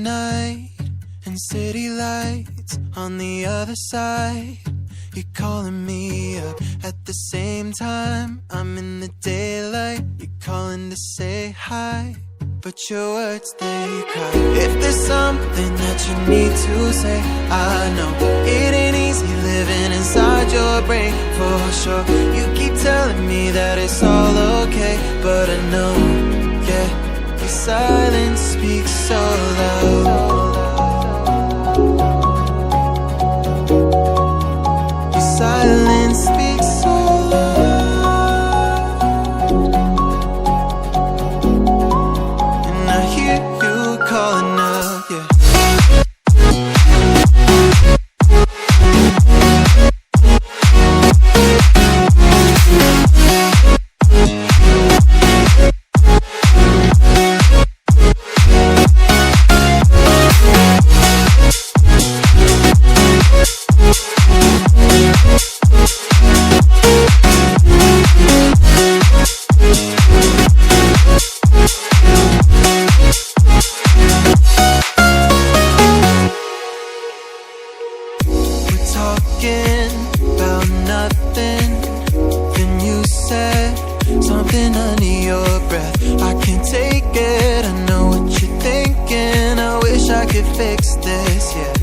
night and city lights on the other side. You're calling me up at the same time. I'm in the daylight. You're calling to say hi, but your words, they cry. If there's something that you need to say, I know it ain't easy living inside your brain, for sure. You keep telling me that it's all okay, but I know, yeah, your silence speaks so loud. Your silence speaks so loud, and I hear you calling up, yeah. Talking about nothing, then you said something under your breath. I can't take it, I know what you're thinking. I wish I could fix this, yeah.